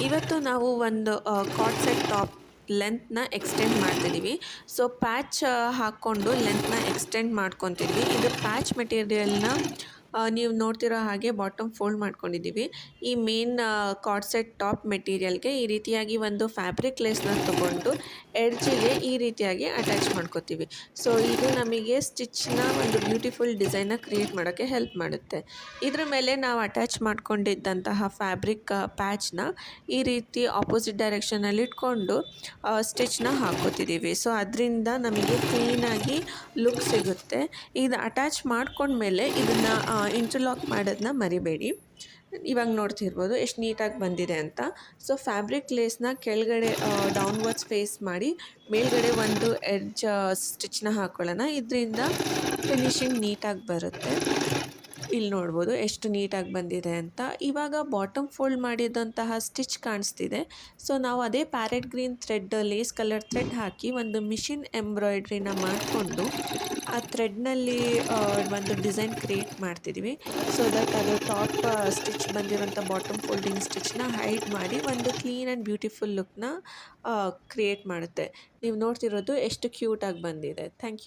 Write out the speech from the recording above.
ಇವತ್ತು ನಾವು ಒಂದು ಕಾರ್ಡ್ ಸೆಟ್ ಟಾಪ್ ಲೆಂತ್‌ನ ಎಕ್ಸ್ಟೆಂಡ್ ಮಾಡ್ತಿದ್ದೀವಿ. ಸೊ ಪ್ಯಾಚ್ ಹಾಕ್ಕೊಂಡು ಲೆಂತ್‌ನ ಎಕ್ಸ್ಟೆಂಡ್ ಮಾಡ್ಕೊತಿದ್ವಿ. ಇದು ಪ್ಯಾಚ್ ಮೆಟೀರಿಯಲ್‌ನ ನೀವು ನೋಡ್ತಿರೋ ಹಾಗೆ ಬಾಟಮ್ ಫೋಲ್ಡ್ ಮಾಡ್ಕೊಂಡಿದ್ದೀವಿ. ಈ ಮೇನ್ ಕಾರ್ಡ್ ಸೆಟ್ ಟಾಪ್ ಮೆಟೀರಿಯಲ್‌ಗೆ ಈ ರೀತಿಯಾಗಿ ಒಂದು ಫ್ಯಾಬ್ರಿಕ್ ಲೇಸ್‌ನ ತಗೊಂಡು ಎಡ್ಜಿಗೆ ಈ ರೀತಿಯಾಗಿ ಅಟ್ಯಾಚ್ ಮಾಡ್ಕೋತೀವಿ. ಸೊ ಇದು ನಮಗೆ ಸ್ಟಿಚ್‌ನ ಒಂದು ಬ್ಯೂಟಿಫುಲ್ ಡಿಸೈನ್‌ನ ಕ್ರಿಯೇಟ್ ಮಾಡೋಕ್ಕೆ ಹೆಲ್ಪ್ ಮಾಡುತ್ತೆ. ಇದ್ರ ಮೇಲೆ ನಾವು ಅಟ್ಯಾಚ್ ಮಾಡ್ಕೊಂಡಿದ್ದಂತಹ ಫ್ಯಾಬ್ರಿಕ್ ಪ್ಯಾಚ್‌ನ ಈ ರೀತಿ ಆಪೋಸಿಟ್ ಡೈರೆಕ್ಷನಲ್ಲಿ ಇಟ್ಕೊಂಡು ಸ್ಟಿಚ್‌ನ ಹಾಕ್ಕೋತಿದ್ದೀವಿ. ಸೊ ಅದರಿಂದ ನಮಗೆ ಕ್ಲೀನಾಗಿ ಲುಕ್ ಸಿಗುತ್ತೆ. ಇದು ಅಟ್ಯಾಚ್ ಮಾಡ್ಕೊಂಡ್ಮೇಲೆ ಇದನ್ನು ಇಂಟರ್ಲಾಕ್ ಮಾಡೋದನ್ನ ಮರಿಬೇಡಿ. ಇವಾಗ ನೋಡ್ತಿರ್ಬೋದು ಎಷ್ಟು ನೀಟಾಗಿ ಬಂದಿದೆ ಅಂತ. ಸೊ ಫ್ಯಾಬ್ರಿಕ್ ಲೇಸ್‌ನ ಕೆಳಗಡೆ ಡೌನ್ವರ್ಡ್ಸ್ ಫೇಸ್ ಮಾಡಿ ಮೇಲ್ಗಡೆ ಒಂದು ಎಡ್ಜ್ ಸ್ಟಿಚ್‌ನ ಹಾಕ್ಕೊಳ್ಳೋಣ. ಇದರಿಂದ ಫಿನಿಶಿಂಗ್ ನೀಟಾಗಿ ಬರುತ್ತೆ. ಇಲ್ಲಿ ನೋಡ್ಬೋದು ಎಷ್ಟು ನೀಟಾಗಿ ಬಂದಿದೆ ಅಂತ. ಇವಾಗ ಬಾಟಮ್ ಫೋಲ್ಡ್ ಮಾಡಿದಂತಹ ಸ್ಟಿಚ್ ಕಾಣಿಸ್ತಿದೆ. ಸೊ ನಾವು ಅದೇ parrot green thread lace colour thread ಹಾಕಿ ಒಂದು ಮಿಷಿನ್ ಎಂಬ್ರಾಯ್ಡ್ರಿನ ಮಾಡಿಕೊಂಡು ಆ ಥ್ರೆಡ್ನಲ್ಲಿ ಒಂದು ಡಿಸೈನ್ ಕ್ರಿಯೇಟ್ ಮಾಡ್ತಿದ್ದೀವಿ. ಸೊ ದಟ್ ಅದು ಟಾಪ್ ಸ್ಟಿಚ್ ಬಂದಿರೋಂಥ ಬಾಟಮ್ ಫೋಲ್ಡಿಂಗ್ ಸ್ಟಿಚ್ನ ಹೈಡ್ ಮಾಡಿ ಒಂದು ಕ್ಲೀನ್ ಆ್ಯಂಡ್ ಬ್ಯೂಟಿಫುಲ್ ಲುಕ್ನ ಕ್ರಿಯೇಟ್ ಮಾಡುತ್ತೆ. ನೀವು ನೋಡ್ತಿರೋದು ಎಷ್ಟು ಕ್ಯೂಟಾಗಿ ಬಂದಿದೆ. Thank you.